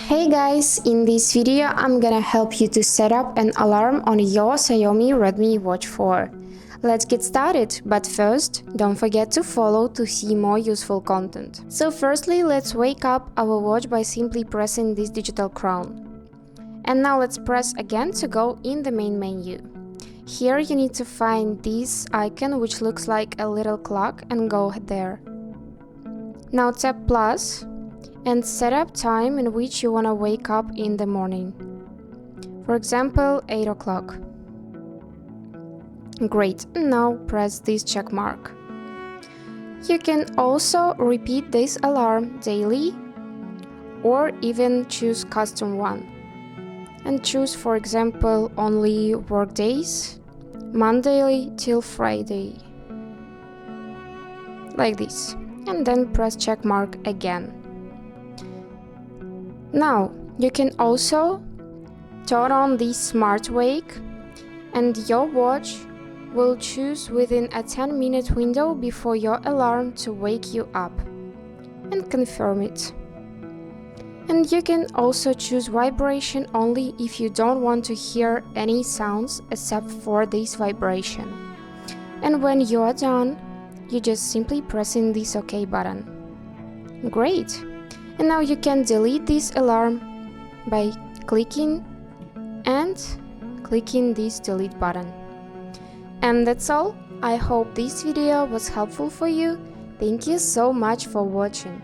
Hey guys, in this video I'm gonna help you to set up an alarm on your Xiaomi Redmi Watch 4. Let's get started, but first, don't forget to follow to see more useful content. So firstly, let's wake up our watch by simply pressing this digital crown. And now let's press again to go in the main menu. Here you need to find this icon which looks like a little clock and go there. Now tap plus and set up time in which you want to wake up in the morning. For example, 8 o'clock. Great, now press this check mark. You can also repeat this alarm daily or even choose custom one. And choose, for example, only work days, Monday till Friday. Like this. And then press check mark again. Now, you can also turn on the smart wake and your watch will choose within a 10-minute window before your alarm to wake you up and confirm it. And you can also choose vibration only if you don't want to hear any sounds except for this vibration. And when you are done, you just simply pressing this OK button. Great! And now you can delete this alarm by clicking this delete button. And that's all. I hope this video was helpful for you. Thank you so much for watching.